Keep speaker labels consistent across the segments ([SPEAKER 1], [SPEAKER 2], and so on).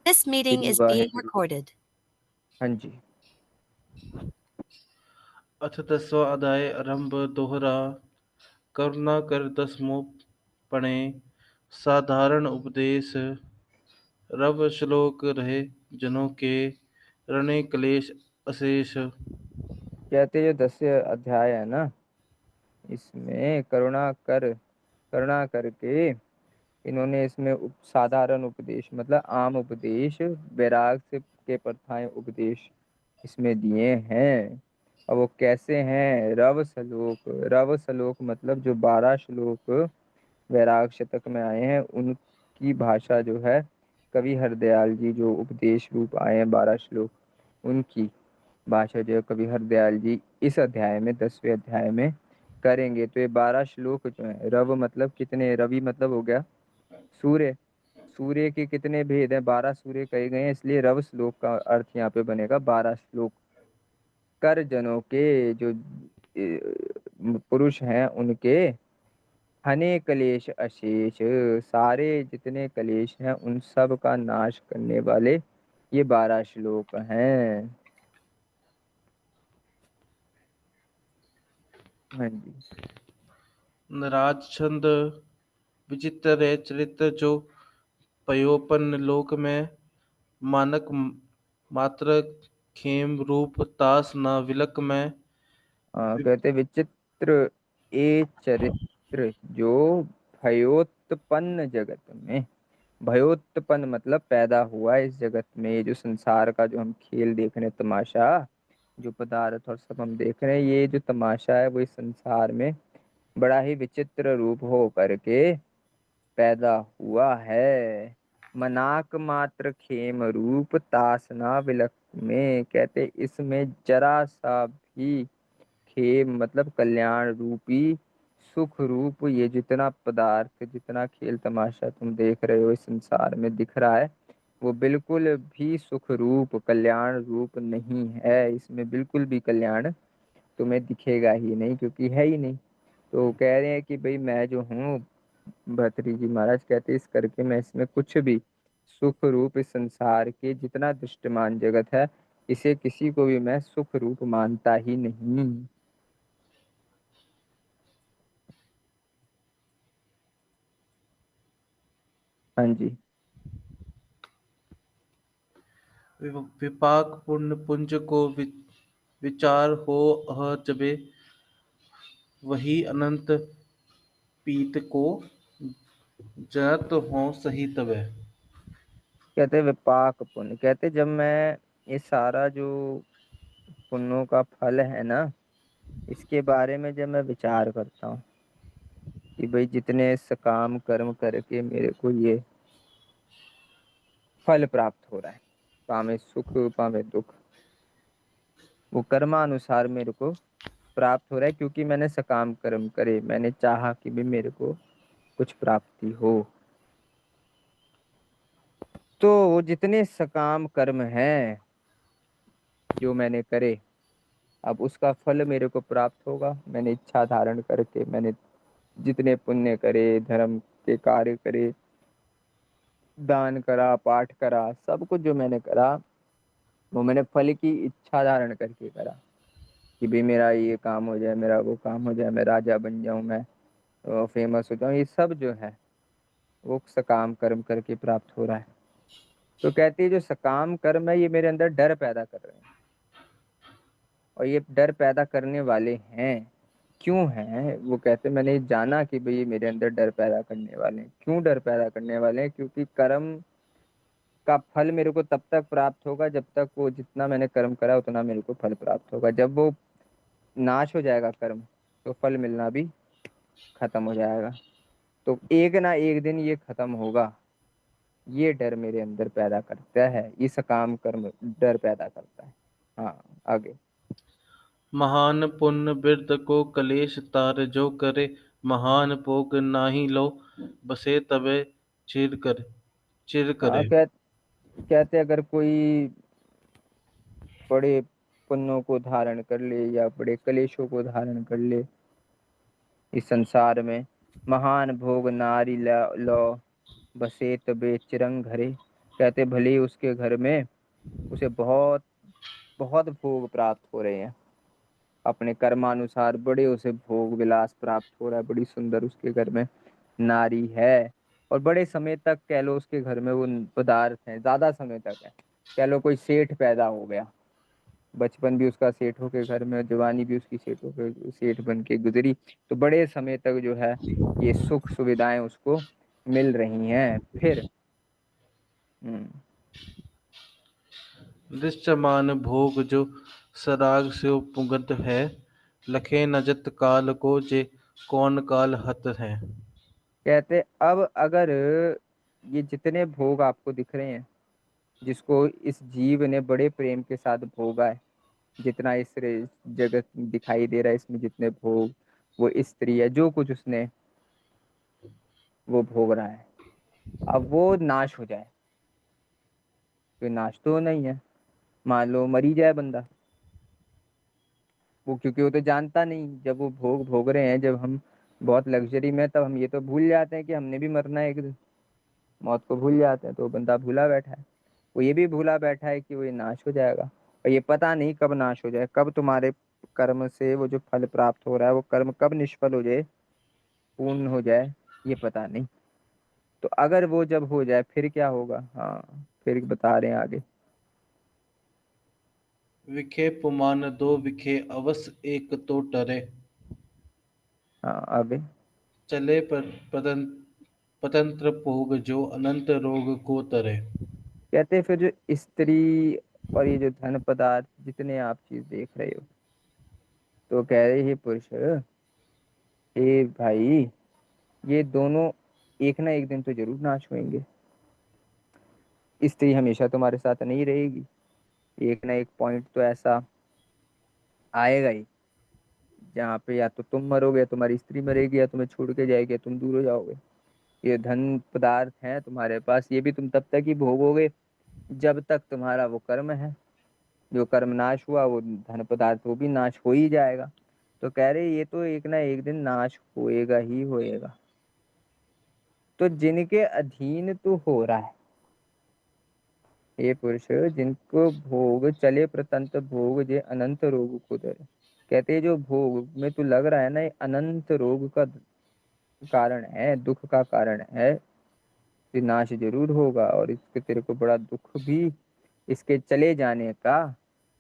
[SPEAKER 1] This meeting
[SPEAKER 2] Shri
[SPEAKER 1] is being
[SPEAKER 2] Waheguru.
[SPEAKER 1] recorded.
[SPEAKER 2] हाँ जी।
[SPEAKER 3] अथ दसवां अध्याय आरंभ दोहरा। करुणा कर दसमों पणे साधारण उपदेश। रव श्लोक रहे जनों के रणे क्लेश अशेष।
[SPEAKER 2] कहते जो 10वें अध्याय है ना, इसमें करुणा करके इन्होंने इसमें साधारण उपदेश मतलब आम उपदेश, वैराग से के प्रथाएं उपदेश इसमें दिए हैं। अब वो कैसे हैं? रव श्लोक मतलब जो 12 श्लोक वैराग शतक में आए हैं उनकी भाषा जो है, कवि हरदयाल जी जो उपदेश रूप आए हैं 12 श्लोक, उनकी भाषा जो है कवि हरदयाल जी इस अध्याय में 10वें अध्याय में करेंगे। तो ये 12 श्लोक जो है, रव मतलब कितने, रवि मतलब हो गया सूर्य, सूर्य के कितने भेद हैं? 12 सूर्य कहे गए हैं, इसलिए रव श्लोक का अर्थ यहाँ पे बनेगा 12 श्लोक। कर जनों के जो पुरुष हैं उनके, हने कलेश अशेष, सारे जितने कलेश हैं उन सब का नाश करने वाले ये 12 श्लोक हैं। हाँ जी।
[SPEAKER 3] राज छंद विचित्र है चरित्र जो पयोपन लोक में मानक मात्र खेम रूप तास न विलक में।
[SPEAKER 2] कहते विचित्र ए चरित्र जो भयोत्पन्न जगत में, भयोत्पन्न मतलब पैदा हुआ इस जगत में। ये जो संसार का जो हम खेल देख रहे हैं, तमाशा, जो पदार्थ और सब हम देख रहे हैं, ये जो तमाशा है वो इस संसार में बड़ा ही विचित्र रूप हो करके पैदा हुआ है। मनाक मात्र खेम रूप तासना विलक में, कहते इसमें जरा सा भी खेम मतलब कल्याण रूपी सुख रूप, ये जितना पदार्थ जितना खेल तमाशा तुम देख रहे हो इस संसार में दिख रहा है, वो बिल्कुल भी सुख रूप कल्याण रूप नहीं है। इसमें बिल्कुल भी कल्याण तुम्हें दिखेगा ही नहीं, क्योंकि है ही नहीं। तो कह रहे हैं कि भाई मैं जो हूँ, भर्तृहरि जी महाराज कहते इस करके मैं इसमें कुछ भी सुख रूप इस संसार के जितना दृष्टमान जगत है, इसे किसी को भी मैं सुख रूप मानता ही नहीं। हाँ जी।
[SPEAKER 3] विपाक पुण्य पुंज को विचार हो अह जबे वही अनंत पीत को जरत हो सही तबे।
[SPEAKER 2] कहते विपाक पुण्य, कहते जब मैं ये सारा जो पुण्यों का फल है ना, इसके बारे में जब मैं विचार करता हूँ कि भाई जितने सकाम कर्म करके मेरे को ये फल प्राप्त हो रहा है, पावे सुख पावे दुख, वो कर्मानुसार मेरे को प्राप्त हो रहा है, क्योंकि मैंने सकाम कर्म करे, मैंने चाहा कि भी मेरे को कुछ प्राप्ति हो। तो वो जितने सकाम कर्म हैं जो मैंने करे, अब उसका फल मेरे को प्राप्त होगा। मैंने इच्छा धारण करके मैंने जितने पुण्य करे, धर्म के कार्य करे, दान करा, पाठ करा, सब कुछ जो मैंने करा वो मैंने फल की इच्छा धारण करके करा कि भाई मेरा ये काम हो जाए, मेरा वो काम हो जाए, मैं राजा बन जाऊं, मैं फेमस हो जाऊं। ये सब जो है वो सकाम कर्म करके प्राप्त हो रहा है। तो कहते हैं जो सकाम कर्म है ये मेरे अंदर डर पैदा कर रहे हैं, और ये डर पैदा करने वाले हैं। क्यों हैं? वो कहते मैंने जाना कि भाई ये मेरे अंदर डर पैदा करने वाले हैं। क्यों डर पैदा करने वाले हैं? क्योंकि कर्म का फल मेरे को तब तक प्राप्त होगा जब तक वो जितना मैंने कर्म करा उतना मेरे को फल प्राप्त होगा। जब वो नाश हो जाएगा कर्म, तो फल मिलना भी खत्म हो जाएगा। तो एक ना एक दिन ये खत्म होगा, ये डर मेरे अंदर पैदा करता है, ये सकाम कर्म डर पैदा करता है। हाँ, आगे।
[SPEAKER 3] महान पुण्य बिरद को कलेश तार जो करे महान भोग नाही लो बसे तबे चिर
[SPEAKER 2] हाँ,
[SPEAKER 3] करे।
[SPEAKER 2] कहते अगर कोई बड़े पुण्यों को धारण कर ले या बड़े कलेशों को धारण कर ले इस संसार में, महान भोग नारी लो बसे तबे चिरंग घरे, कहते भले ही उसके घर में उसे बहुत बहुत भोग प्राप्त हो रहे हैं, अपने कर्मानुसार बड़े उसे भोग विलास प्राप्त हो रहा है, बड़ी सुंदर उसके घर में नारी है, और बड़े समय तक कह लो उसके घर में वो पदार्थ है, ज्यादा समय तक है। कह लो कोई सेठ पैदा हो गया, बचपन भी उसका सेठों के घर में, जवानी भी उसकी सेठों के सेठ बन के गुजरी, तो बड़े समय तक जो है ये सुख सुविधाएं उसको मिल रही हैं। फिर हम्म,
[SPEAKER 3] दृश्यमान भोग जो सराग से पुगत है, लखे न जत काल को जे कौन काल हत है।
[SPEAKER 2] कहते अब अगर ये जितने भोग आपको दिख रहे हैं, जिसको इस जीव ने बड़े प्रेम के साथ भोगा है, जितना इस जगत दिखाई दे रहा है इसमें जितने भोग, वो स्त्री है जो कुछ उसने वो भोग रहा है, अब वो नाश हो जाए, तो नाश तो नहीं है। मान लो मरी जाए बंदा, वो क्योंकि वो तो जानता नहीं, जब वो भोग भोग रहे हैं, जब हम बहुत लग्जरी में, तब हम ये तो भूल जाते हैं कि हमने भी मरना है एक दिन, मौत को भूल जाते हैं। तो वो बंदा भूला बैठा है, वो ये भी भूला बैठा है कि वो ये नाश हो जाएगा, और ये पता नहीं कब नाश हो जाए, कब तुम्हारे कर्म से वो जो फल प्राप्त हो रहा है वो कर्म कब निष्फल हो जाए, पूर्ण हो जाए, ये पता नहीं। तो अगर वो जब हो जाए फिर क्या होगा, हाँ फिर बता रहे हैं आगे।
[SPEAKER 3] विखे पुमान दो विखे अवस एक तो टरे,
[SPEAKER 2] हाँ आगे।
[SPEAKER 3] चले पर पतंत्र भोग जो अनंत रोग को तरे।
[SPEAKER 2] कहते हैं फिर जो स्त्री और ये जो धन पदार्थ जितने आप चीज देख रहे हो, तो कह रहे हे पुरुष, हे भाई, ये दोनों एक ना एक दिन तो जरूर नाश होंगे। स्त्री हमेशा तुम्हारे साथ नहीं रहेगी, एक ना एक पॉइंट तो ऐसा आएगा ही जहाँ पे या तो तुम मरोगे, या तुम्हारी स्त्री मरेगी, या तुम्हें छोड़ के जाएगी, या तुम दूर हो जाओगे। ये धन पदार्थ है तुम्हारे पास, ये भी तुम तब तक ही भोगोगे जब तक तुम्हारा वो कर्म है। जो कर्म नाश हुआ वो धन पदार्थ वो भी नाश हो ही जाएगा। तो कह रहे ये तो एक ना एक दिन नाश होएगा ही होएगा। तो जिनके अधीन तू हो रहा है, ये पुरुष, जिनको भोग चले प्रतंत भोग जे अनंत रोग को दर, कहते हैं जो भोग में तू लग रहा है ना, ये अनंत रोग का कारण है, दुख का कारण है। ये नाश जरूर होगा, और इसके तेरे को बड़ा दुख भी इसके चले जाने का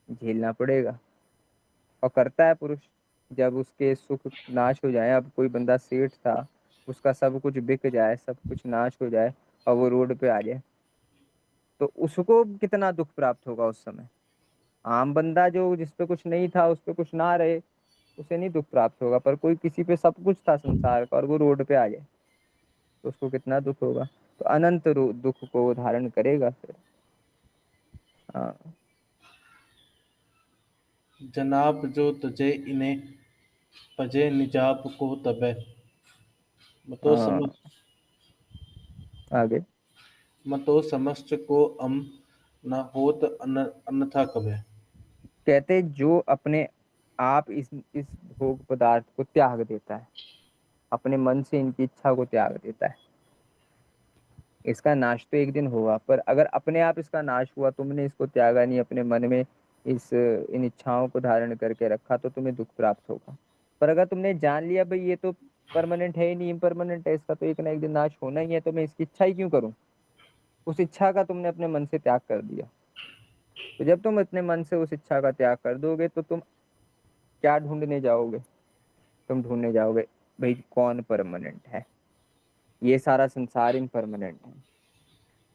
[SPEAKER 2] झेलना पड़ेगा। और करता है पुरुष, जब उसके सुख नाश हो जाए, अब कोई बंदा सेठ था, उसका सब कुछ बिक जाए, सब कुछ नाश हो जाए, और वो रोड पे आ जाए, तो उसको कितना दुख प्राप्त होगा उस समय। आम बंदा जो जिस पे कुछ नहीं था, उस पे कुछ ना रहे, उसे नहीं दुख प्राप्त होगा, पर कोई किसी पे सब कुछ था संसार का और वो रोड पे आ जाए, तो उसको कितना दुख होगा। तो अनंत दुख को वो धारण करेगा फिर। हाँ।
[SPEAKER 3] जनाब जो तजे इन्हें पजे निजाप को तबे। मतो समझ
[SPEAKER 2] हाँ आगे।
[SPEAKER 3] मतो समस्त को अम न होत अन्यथा कबे।
[SPEAKER 2] कहते जो अपने आप इस भोग पदार्थ को त्याग देता है, अपने मन से इनकी इच्छा को त्याग देता है, इसका नाश तो एक दिन होगा, पर अगर अपने आप इसका नाश हुआ, तुमने इसको त्यागा नहीं, अपने मन में इस इन इच्छाओं को धारण करके रखा, तो तुम्हें दुख प्राप्त होगा। पर अगर तुमने जान लिया भाई ये तो परमानेंट है ही नहीं, इम्परमानेंट है, इसका तो एक ना एक दिन नाश होना ही है, तो मैं इसकी इच्छा ही क्यों करूं, उस इच्छा का तुमने अपने मन से त्याग कर दिया। तो जब तुम अपने मन से उस इच्छा का त्याग कर दोगे, तो तुम क्या ढूंढने जाओगे, तुम ढूंढने जाओगे भाई कौन परमानेंट है। ये सारा संसार इम्परमानेंट है,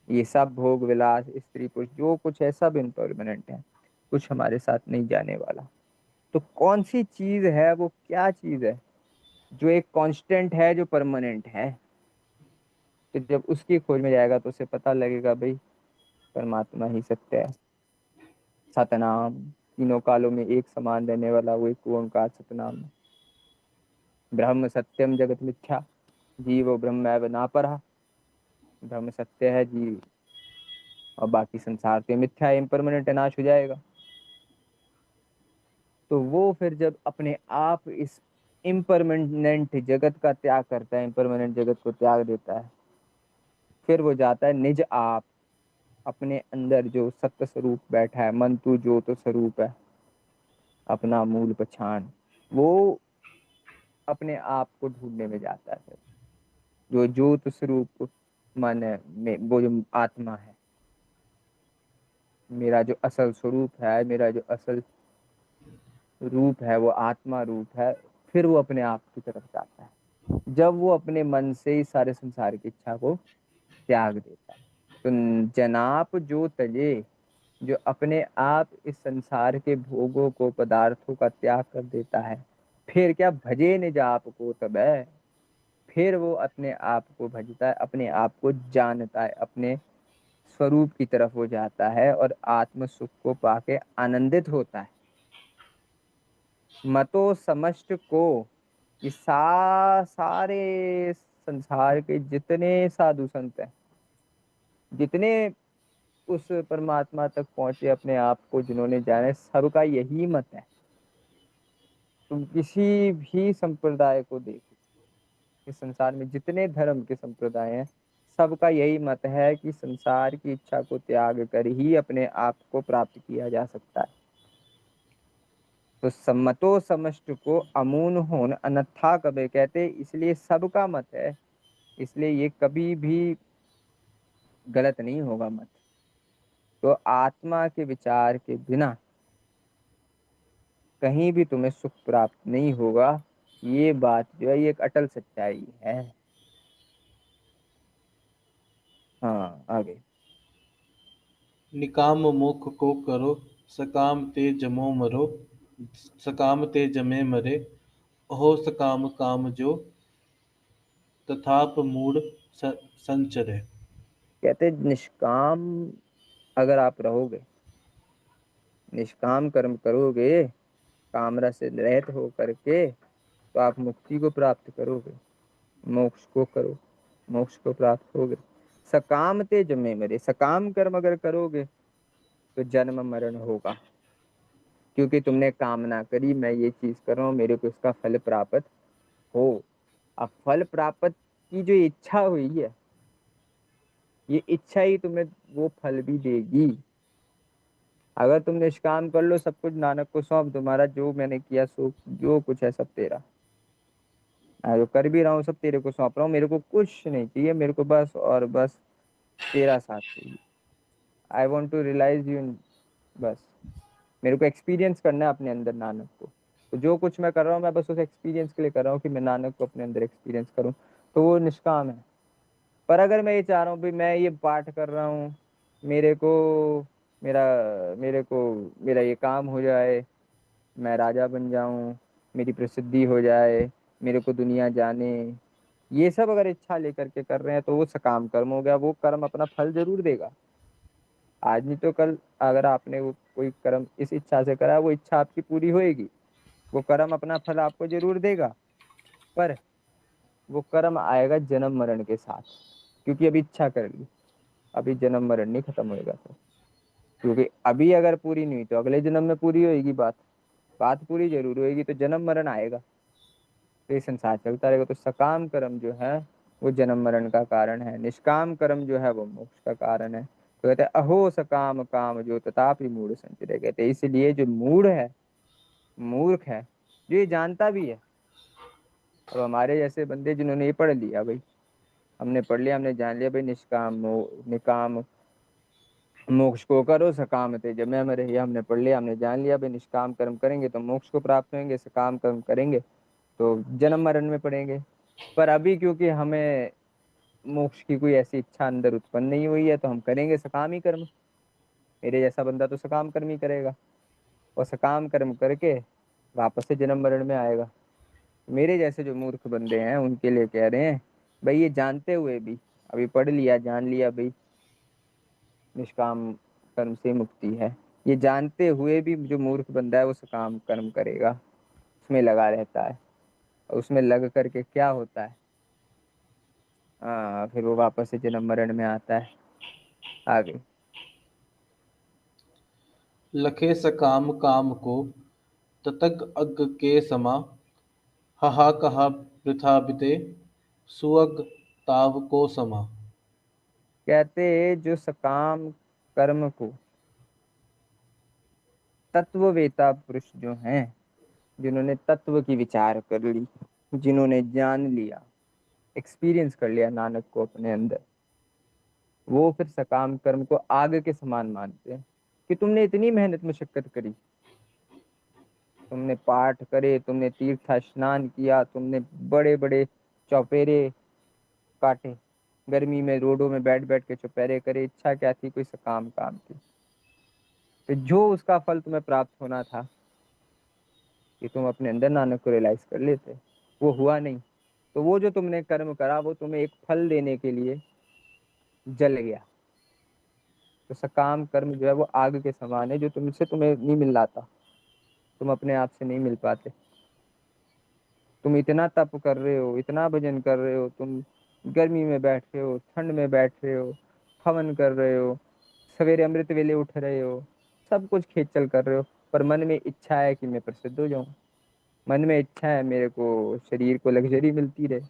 [SPEAKER 2] ये सब भोग विलास स्त्री पुरुष जो कुछ है सब इम्परमानेंट है, कुछ हमारे साथ नहीं जाने वाला। तो कौन सी चीज है, वो क्या चीज है जो एक कांस्टेंट है, जो परमानेंट है। तो जब उसकी खोज में जाएगा तो उसे पता लगेगा भाई परमात्मा ही सत्य है, सतनाम, तीनों कालों में एक समान रहने वाला वो एक ओंकार सतनाम है। ब्रह्म सत्यम जगत मिथ्या, जीव ब्रह्म ना परा, ब्रह्म सत्य है, जीव और बाकी संसार तो मिथ्या है, इम्परमानेंट नाश हो जाएगा। तो वो फिर जब अपने आप इस इम्परमानेंट जगत का त्याग करता है, इम्परमानेंट जगत को त्याग देता है, फिर वो जाता है निज आप, अपने अंदर जो सत्य स्वरूप बैठा है, मन तू ज्योत स्वरूप है, अपना मूल पहचान, वो अपने आप को ढूंढने में जाता है। जो ज्योत स्वरूप मन है में, वो जो आत्मा है, मेरा जो असल स्वरूप है, मेरा जो असल रूप है, वो आत्मा रूप है, फिर वो अपने आप की तरफ जाता है जब वो अपने मन से ही सारे संसार की इच्छा को त्याग देता है। तो जनाप जो तजे, जो अपने आप इस संसार के भोगों को, पदार्थों का त्याग कर देता है, फिर क्या भजे निज आप को तब है, फिर वो अपने आप को भजता है, अपने आप को जानता है, अपने स्वरूप की तरफ वो जाता है और आत्म सुख को पाके आनंदित होता है। मतो समष्ट को, ये सारे संसार के जितने साधु संत हैं, जितने उस परमात्मा तक पहुंचे, अपने आप को जिन्होंने जाने, सबका यही मत है। तुम किसी भी संप्रदाय को देखो, इस संसार में जितने धर्म के संप्रदाय हैं, सबका यही मत है कि संसार की इच्छा को त्याग कर ही अपने आप को प्राप्त किया जा सकता है। तो सम्मतो समष्ट को अमून होन अन्यथा कबे, कहते इसलिए सबका मत है, इसलिए ये कभी भी गलत नहीं होगा मत। तो आत्मा के विचार के बिना कहीं भी तुम्हें सुख प्राप्त नहीं होगा। ये बात जो है, ये एक अटल सच्चाई है। हाँ, आगे।
[SPEAKER 3] निकाम मुख को करो, सकाम ते जमो मरो, सकाम ते जमे मरे, हो सकाम काम जो, तथाप मूढ़ संचरे।
[SPEAKER 2] कहते निष्काम अगर आप रहोगे, निष्काम कर्म करोगे, कामरा से रहित हो करके, तो आप मुक्ति को प्राप्त करोगे, मोक्ष को करो, मोक्ष को प्राप्त होगे। सकाम ते जमे मरे, सकाम कर्म अगर करोगे तो जन्म मरण होगा, क्योंकि तुमने कामना करी, मैं ये चीज कर रहा हूँ, मेरे को इसका फल प्राप्त हो। अब फल प्राप्त की जो इच्छा हुई है, ये इच्छा ही तुम्हें वो फल भी देगी। अगर तुम निष्काम कर लो, सब कुछ नानक को सौंप, तुम्हारा जो मैंने किया सो जो कुछ है सब तेरा, मैं जो कर भी रहा हूँ सब तेरे को सौंप रहा हूँ, मेरे को कुछ नहीं चाहिए, मेरे को बस और बस तेरा साथ चाहिए। I want to realise you, बस मेरे को एक्सपीरियंस करना है अपने अंदर नानक को। तो जो कुछ मैं कर रहा हूँ, मैं बस उस एक्सपीरियंस के लिए कर रहा हूँ कि मैं नानक को अपने अंदर एक्सपीरियंस करूँ, तो वो निष्काम है। पर अगर मैं ये चाह रहा हूँ भाई, मैं ये पाठ कर रहा हूँ, मेरे को मेरा मेरे को मेरा ये काम हो जाए, मैं राजा बन जाऊं, मेरी प्रसिद्धि हो जाए, मेरे को दुनिया जाने, ये सब अगर इच्छा लेकर के कर रहे हैं, तो वो सकाम कर्म हो गया। वो कर्म अपना फल जरूर देगा, आज नहीं तो कल। अगर आपने वो कोई कर्म इस इच्छा से करा, वो इच्छा आपकी पूरी होएगी, वो कर्म अपना फल आपको जरूर देगा। पर वो कर्म आएगा जन्म मरण के साथ, क्योंकि अभी इच्छा कर ली, अभी जन्म मरण नहीं खत्म होएगा। तो क्योंकि अभी अगर पूरी नहीं हुई तो अगले जन्म में पूरी होएगी, बात बात पूरी जरूर होएगी, तो जन्म मरण आएगा, तो ये संसार चलता रहेगा। तो सकाम कर्म जो है वो जन्म मरण का कारण है, निष्काम कर्म जो है वो मोक्ष का कारण है। तो कहते हैं अहो सकाम काम जो तथापि मूढ़ संचरे, कहते हैं इसलिए जो मूढ़ है, मूर्ख है, जो ये जानता भी है। अब हमारे जैसे बंदे जिन्होंने ये पढ़ लिया भाई, हमने पढ़ लिया, हमने जान लिया भाई, निकाम मोक्ष को करो, सकाम ते जमे मरे, ये हमने पढ़ लिया, हमने जान लिया भाई, निष्काम कर्म करेंगे तो मोक्ष को प्राप्त होंगे, सकाम कर्म करेंगे तो जन्म मरण में पड़ेंगे। पर अभी क्योंकि हमें मोक्ष की कोई ऐसी इच्छा अंदर उत्पन्न नहीं हुई है, तो हम करेंगे सकाम ही कर्म। मेरे जैसा बंदा तो सकाम कर्म ही करेगा, और सकाम कर्म करके वापस से जन्म मरण में आएगा। मेरे जैसे जो मूर्ख बंदे हैं उनके लिए कह रहे हैं भाई, ये जानते हुए भी, अभी पढ़ लिया जान लिया भाई निष्काम कर्म से मुक्ति है, ये जानते हुए भी जो मूर्ख बंदा है वो सकाम कर्म करेगा, उसमें लगा रहता है, और उसमें लग करके क्या होता है, हाँ, फिर वो वापस से जन्म मरण में आता है। आगे।
[SPEAKER 3] लखे सकाम काम को, ततग अग के समा, हहा कहा वृथा बिते, सुअग ताव को समा।
[SPEAKER 2] कहते जो सकाम कर्म को तत्ववेता पुरुष जो हैं, जिन्होंने तत्व की विचार कर ली, जिन्होंने जान लिया, एक्सपीरियंस कर लिया नानक को अपने अंदर, वो फिर सकाम कर्म को आग के समान मानते हैं। कि तुमने इतनी मेहनत मशक्कत करी, तुमने पाठ करे, तुमने तीर्थ स्नान किया, तुमने बड़े बड़े चौपेरे काटे, गर्मी में रोडों में बैठ बैठ के चौपेरे करे, इच्छा क्या थी? कोई सकाम काम की। तो जो उसका फल तुम्हें प्राप्त होना था, कि तुम अपने अंदर नानक को रियलाइज कर लेते, वो हुआ नहीं। तो वो जो तुमने कर्म करा, वो तुम्हें एक फल देने के लिए जल गया। तो सकाम कर्म जो है वो आग के समान है, जो तुमसे तुम्हें नहीं मिल रहा था, तुम अपने आप से नहीं मिल पाते। तुम इतना तप कर रहे हो, इतना भजन कर रहे हो, तुम गर्मी में बैठ रहे हो, ठंड में बैठ रहे हो, हवन कर रहे हो, सवेरे अमृत वेले उठ रहे हो, सब कुछ खेचल कर रहे हो, पर मन में इच्छा है कि मैं प्रसिद्ध हो जाऊं, मन में इच्छा है मेरे को शरीर को लग्जरी मिलती रहे।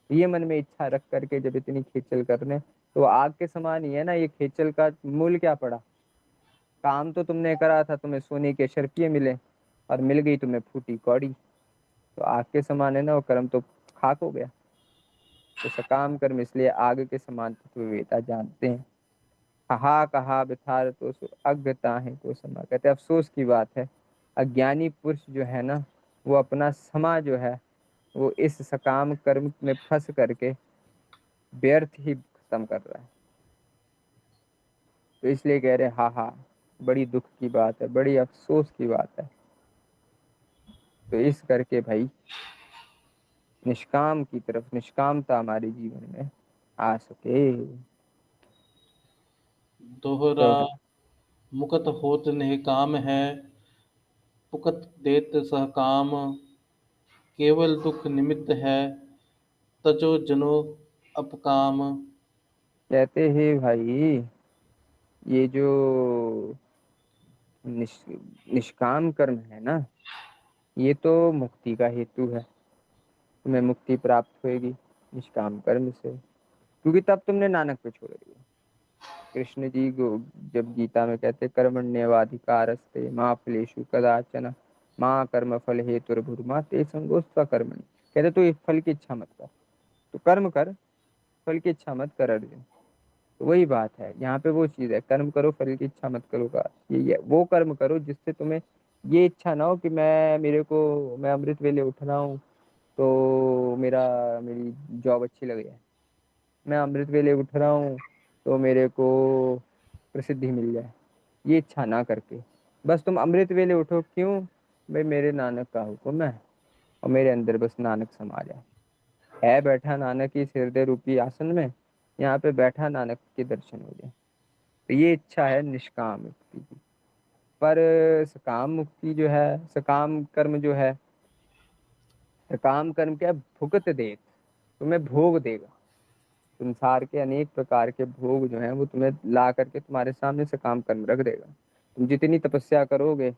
[SPEAKER 2] ये मन में इच्छा रख करके जब इतनी खेचल करने, तो आग के समान ही है ना। ये खेचल का मूल क्या पड़ा? काम तो तुमने करा था, तुम्हें सोने के शर्फिये मिले, और मिल गई तुम्हें फूटी कौड़ी। तो आग के समान है ना, वो कर्म तो खाक हो गया। तो सकाम कर्म इसलिए आग के समान तत्ववेता जानते हैं। कहा कहा बिथार तो सो अज्ञता है को समा, कहते हैं अफसोस की बात है, अज्ञानी पुरुष जो है ना, वो अपना समा जो है, वो इस सकाम कर्म में फंस करके व्यर्थ ही खत्म कर रहा है। तो इसलिए कह रहे हैं हाँ हाँ, बड़ी दुख की बात है, बड़ी अफसोस की बात है। तो इस करके भाई निष्काम की तरफ, निष्कामता हमारे जीवन में आ सके।
[SPEAKER 3] दोहरा
[SPEAKER 2] तो भाई
[SPEAKER 3] मुकत होत नेह काम है, पुकत देत सह काम, केवल दुख निमित्त है, तजो जनो अपकाम।
[SPEAKER 2] कहते हैं भाई, ये जो निष्काम कर्म है ना, ये तो मुक्ति का हेतु है। तुम्हें मुक्ति प्राप्त होएगी निष्काम कर्म से, क्योंकि तब तुमने नानक पे छोड़ दिया। कृष्ण जी को जब गीता में कहते कर्मण्येवाधिकारस्ते मा फलेषु कदाचन माँ कर्म फल हेतुर्भुर्मा ते संगोस्त्वा कर्मणि, कहते तू इस फल की इच्छा मत कर, तू कर्म कर, फल की इच्छा मत कर अर्जुन। तो वही बात है यहाँ पे, वो चीज है, कर्म करो फल की इच्छा मत करो का यही है। वो कर्म करो जिससे तुम्हें ये इच्छा ना हो कि मैं अमृत वेले उठ रहा हूँ, तो मेरी जॉब अच्छी लग जाए, मैं अमृत वेले उठ रहा हूँ तो मेरे को प्रसिद्धि मिल जाए। ये इच्छा ना करके बस तुम अमृत वेले उठो, क्यों? भाई मेरे नानक का हुक्म है, और मेरे अंदर बस नानक समा जाए। है बैठा नानक इस हृदय रूपी आसन में, यहाँ पे बैठा नानक के दर्शन हो जाए। तो ये इच्छा है निष्काम मुक्ति की। पर सकाम मुक्ति जो है, सकाम कर्म जो है, सकाम कर्म क्या है? भुगत दे, तुम्हें भोग देगा। संसार के अनेक प्रकार के भोग जो हैं वो तुम्हें ला करके तुम्हारे सामने से काम कर्म रख देगा। तुम जितनी तपस्या करोगे,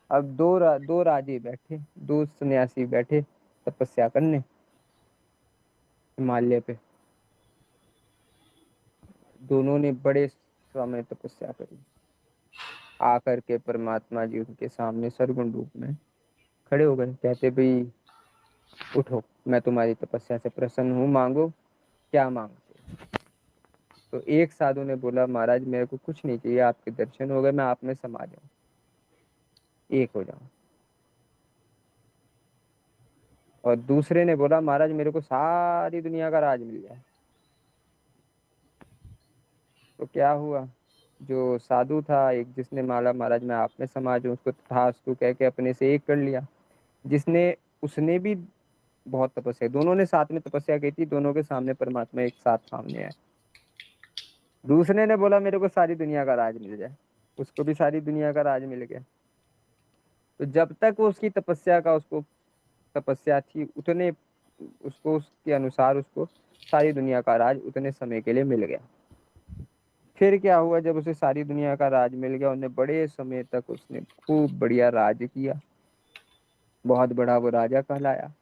[SPEAKER 2] अब दो राजे बैठे, दो सन्यासी बैठे तपस्या करने हिमालय पे, दोनों ने बड़े समय तपस्या करी। आकर के परमात्मा जी उनके सामने सरगुण रूप में खड़े हो गए, कहते भाई उठो, मैं तुम्हारी तपस्या से प्रसन्न हूँ, मांगो क्या मांगते हो। तो एक साधु ने बोला महाराज मेरे को कुछ नहीं चाहिए, आपके दर्शन हो गए, मैं आप में समा जाऊं, एक हो जाऊं। और दूसरे ने बोला महाराज मेरे को सारी दुनिया का राज मिल जाए। तो क्या हुआ, जो साधु था एक, जिसने माला महाराज मैं आप में समा जाऊं, उसको तथास्तु कह के अपने से एक कर लिया। जिसने उसने भी बहुत तपस्या, दोनों ने साथ में तपस्या की थी, दोनों के सामने परमात्मा एक साथ सामने आए। दूसरे ने बोला मेरे को सारी दुनिया का राज मिल जाए, उसको भी सारी दुनिया का राज मिल गया। तो जब तक वो उसकी तपस्या का, उसको तपस्या थी उतने, उसको उसके अनुसार उसको सारी दुनिया का राज उतने समय के लिए मिल गया। फिर क्या हुआ, जब उसे सारी दुनिया का राज मिल गया, उन्हें बड़े समय तक उसने खूब बढ़िया राज किया, बहुत बड़ा वो राजा कहलाया,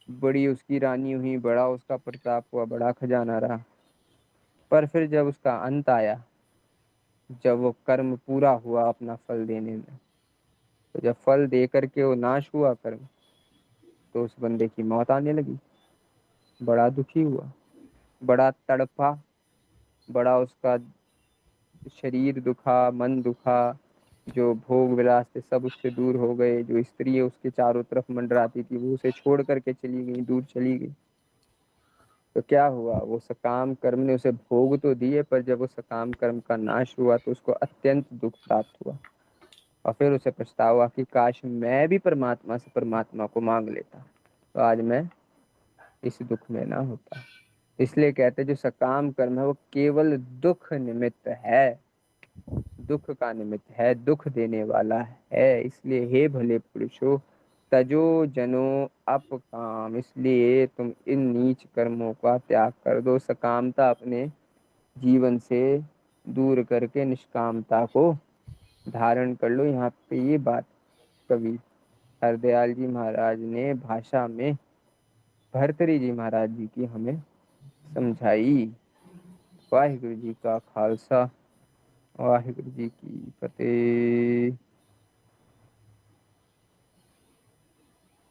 [SPEAKER 2] बड़ी उसकी रानी हुई, बड़ा उसका प्रताप हुआ, बड़ा खजाना रहा। पर फिर जब उसका अंत आया, जब वो कर्म पूरा हुआ अपना फल देने में, तो जब फल दे करके वो नाश हुआ कर्म, तो उस बंदे की मौत आने लगी। बड़ा दुखी हुआ, बड़ा तड़पा, बड़ा उसका शरीर दुखा, मन दुखा। जो भोग विलास थे सब उससे दूर हो गए, जो स्त्री उसके चारों तरफ मंडराती थी वो उसे छोड़ करके चली गई, दूर चली गई। तो क्या हुआ, वो सकाम कर्म ने उसे भोग तो दिए, पर जब वो सकाम कर्म का नाश हुआ तो उसको अत्यंत दुख प्राप्त हुआ। और फिर उसे पछतावा हुआ कि काश मैं भी परमात्मा से परमात्मा को मांग लेता, तो आज मैं इस दुख में ना होता। इसलिए कहते हैं जो सकाम कर्म है वो केवल दुख निमित्त है, दुख का निमित्त है, दुख देने वाला है। इसलिए हे भले पुरुषों, तजो जनो अप काम, इसलिए तुम इन नीच कर्मों का त्याग कर दो, सकामता अपने जीवन से दूर करके निष्कामता को धारण कर लो। यहाँ पे ये बात कवि हरदयाल जी महाराज ने भाषा में भर्तरी जी महाराज जी की हमें समझाई। वाहिगुरु जी का खालसा, वाहिगुरु जी की फतेह।